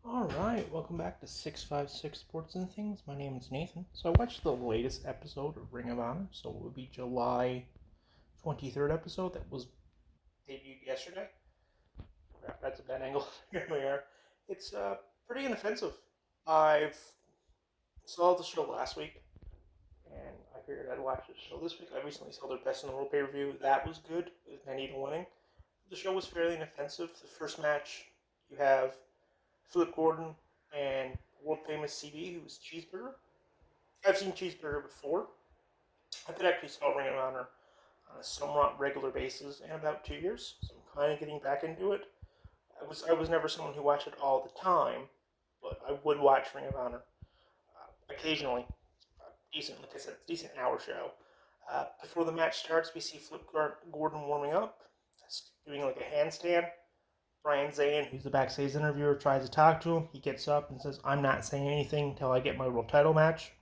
Alright, welcome back to 656 Sports and Things. My name is Nathan. So I watched the latest episode of Ring of Honor, so it would be July 23rd episode that was debuted yesterday. That's a bad angle. Here we are. It's pretty inoffensive. I've saw the show last week, and I figured I'd watch the show this week. I recently saw their Best in the World pay-per-view. That was good, with Manito winning. The show was fairly inoffensive. The first match, you have Flip Gordon and world famous CB, who was Cheeseburger. I've seen Cheeseburger before. I've been actually saw Ring of Honor on a somewhat regular basis in about 2 years, so I'm kind of getting back into it. I was never someone who watched it all the time, but I would watch Ring of Honor occasionally. Decent, like I said, decent hour show. Before the match starts, we see Flip Gordon warming up, doing like a handstand. Brian Zane, who's the backstage interviewer, tries to talk to him. He gets up and says, "I'm not saying anything until I get my world title match."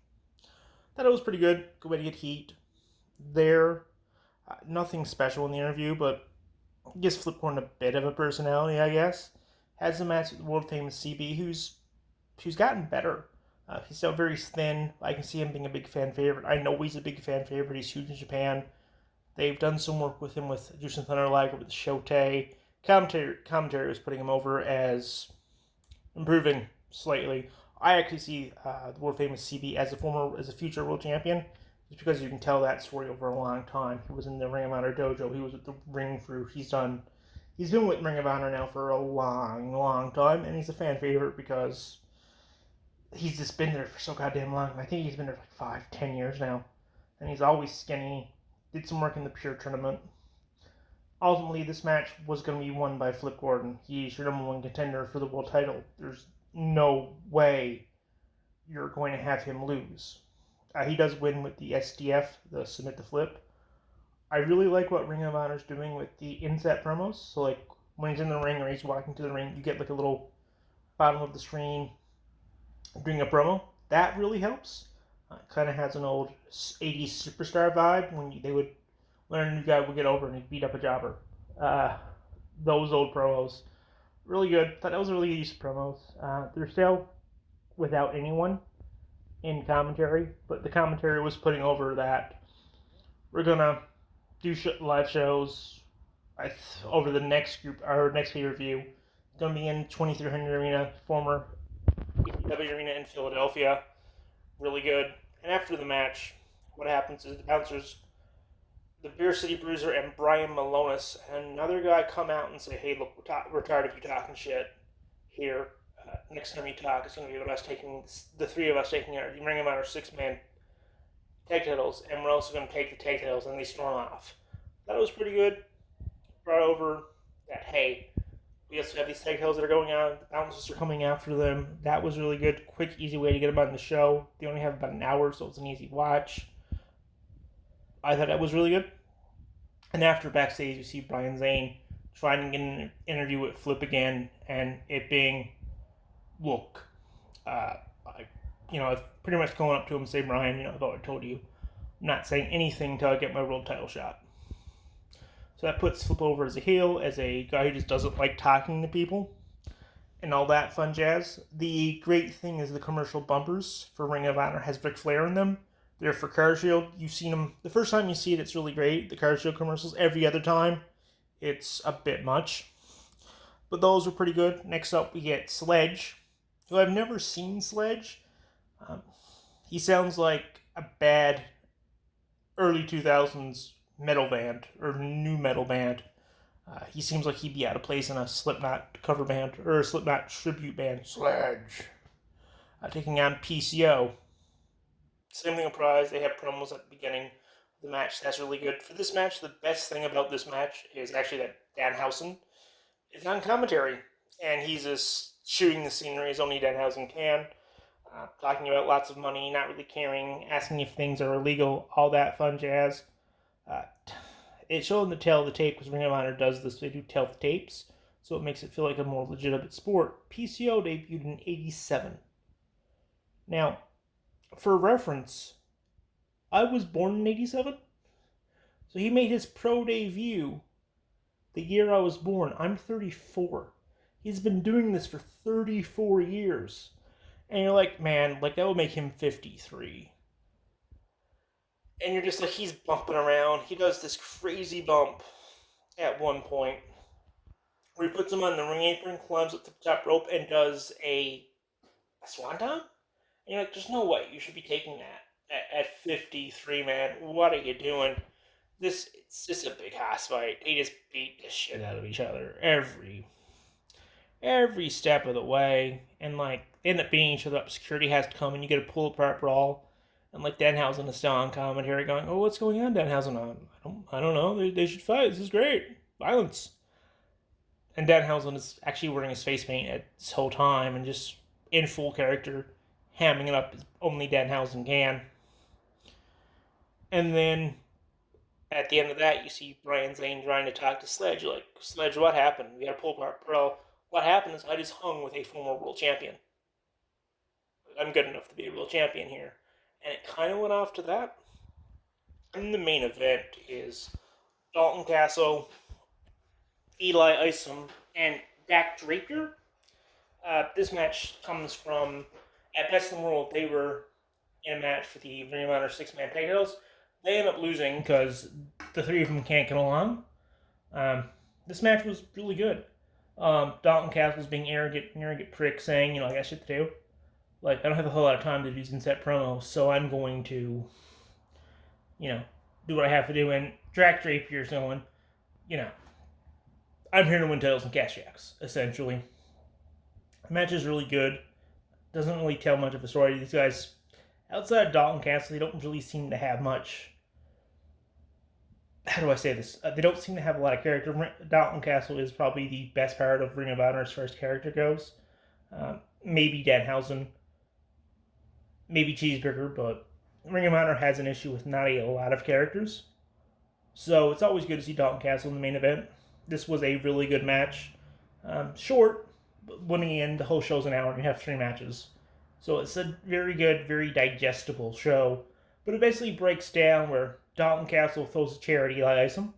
Thought it was pretty good. Good way to get heat. There, nothing special in the interview, but gives Flipcorn a bit of a personality, I guess. Has a match with the world famous CB, who's gotten better. He's still very thin. I can see him being a big fan favorite. I know he's a big fan favorite. He's huge in Japan. They've done some work with him with Jushin Thunder Liger with Shotei. Commentary was putting him over as improving slightly. I actually see the world famous CB as a future world champion, just because you can tell that story over a long time. He was in the Ring of Honor dojo. He was with the Ring Crew. He's been with Ring of Honor now for a long time, and he's a fan favorite because he's just been there for so goddamn long. I think he's been there for like 5-10 years now, and he's always skinny. Did some work in the Pure tournament. Ultimately, this match was going to be won by Flip Gordon. He's your number one contender for the world title. There's no way you're going to have him lose. He does win with the SDF, the Submit the Flip. I really like what Ring of Honor's doing with the inset promos. So, like, when he's in the ring or he's walking to the ring, you get, like, a little bottom of the screen doing a promo. That really helps. Kind of has an old 80s superstar vibe when they would learn a new guy would get over and he'd beat up a jobber. Those old promos. Really good. Thought that was a really good use of promos. They're still without anyone in commentary, but the commentary was putting over that we're going to do live shows over the next group, our next pay-per-view. It's going to be in 2300 Arena, former W Arena in Philadelphia. Really good. And after the match, what happens is the bouncers, the Beer City Bruiser and Brian Malonis and another guy come out and say, "Hey, look, we're tired of you talking shit here. Next time you talk, it's going to be the three of us taking our Ring of Honor 6-man tag titles, and we're also going to take the tag titles," and they storm off. That was pretty good. Brought over that, hey, we also have these tag titles that are going on. The bouncers are coming after them. That was really good. Quick, easy way to get them on the show. They only have about an hour, so it's an easy watch. I thought that was really good. And after backstage, you see Brian Zane trying to get an interview with Flip again, and it being, look, I've pretty much going up to him and say, "Brian, I've already told you, I'm not saying anything until I get my world title shot." So that puts Flip over as a heel, as a guy who just doesn't like talking to people, and all that fun jazz. The great thing is the commercial bumpers for Ring of Honor has Ric Flair in them. They're for Car Shield. You've seen them. The first time you see it, it's really great. The Car Shield commercials. Every other time, it's a bit much. But those were pretty good. Next up, we get Sledge, who I've never seen Sledge. He sounds like a bad early 2000s metal band, or new metal band. He seems like he'd be out of place in a Slipknot cover band, or a Slipknot tribute band. Sledge. Taking on PCO. Same thing applies. They have promos at the beginning of the match. That's really good. For this match, the best thing about this match is actually that Danhausen is on commentary. And he's just shooting the scenery as only Danhausen can. Talking about lots of money, not really caring, asking if things are illegal, all that fun jazz. It showed in the tail of the tape, because Ring of Honor does this. They do tell the tapes, so it makes it feel like a more legitimate sport. PCO debuted in 87. Now, for reference, I was born in 87. So he made his pro debut the year I was born. I'm 34. He's been doing this for 34 years. And you're like, man, like that would make him 53. And you're just like, he's bumping around. He does this crazy bump at one point where he puts him on the ring apron, climbs up to the top rope, and does a swanton? And you're like, there's no way you should be taking that at 53, man. What are you doing? It's just a big ass fight. They just beat the shit out of each other every step of the way, and like they end up beating each other up. Security has to come, and you get a pull apart brawl, and like Danhausen is still on commentary, going, "Oh, what's going on, Danhausen? I don't know. They should fight. This is great violence." And Danhausen is actually wearing his face paint at this whole time, and just in full character, hamming it up as only Danhausen can. And then at the end of that, you see Brian Zane trying to talk to Sledge. You're like, Sledge, what happened? We got a pull apart brawl. What happened is I just hung with a former world champion. I'm good enough to be a world champion here. And it kind of went off to that. And the main event is Dalton Castle, Eli Isom, and Dak Draper. This match comes from, at Best in the World, they were in a match for the Ring of Honor 6-man tag titles. They end up losing because the three of them can't get along. This match was really good. Dalton Castle's being arrogant prick, saying, I got shit to do. Like, I don't have a whole lot of time to do these set promos, so I'm going to, do what I have to do. And Dak Drapier's going, I'm here to win titles and cash checks, essentially. The match is really good. Doesn't really tell much of a story. These guys, outside of Dalton Castle, they don't really seem to have much. How do I say this? They don't seem to have a lot of character. Dalton Castle is probably the best part of Ring of Honor as far as character goes. Maybe Danhausen, maybe Cheeseburger, but Ring of Honor has an issue with not a lot of characters. So it's always good to see Dalton Castle in the main event. This was a really good match. Short, but when in the end, the whole show's an hour and you have 3 matches. So it's a very good, very digestible show. But it basically breaks down where Dalton Castle throws a chair at Eli Isom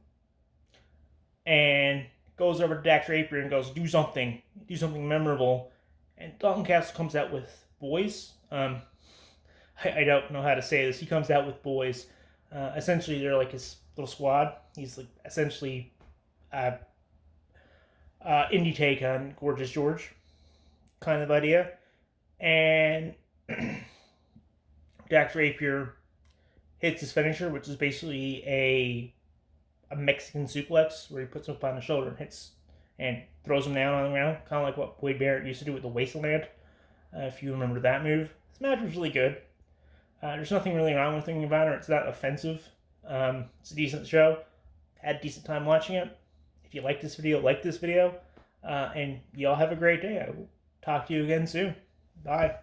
and goes over to Dak Draper and goes, do something memorable. And Dalton Castle comes out with boys. I don't know how to say this. He comes out with boys. Essentially, they're like his little squad. He's like essentially indie take on Gorgeous George kind of idea. And Dak Draper hits his finisher, which is basically a Mexican suplex where he puts him up on the shoulder and hits and throws him down on the ground, kind of like what Wade Barrett used to do with the Wasteland, if you remember that move. This match was really good. There's nothing really wrong with Ring of Honor. It's not offensive. It's a decent show. Had a decent time watching it. If you like this video, and y'all have a great day. I will talk to you again soon. Bye.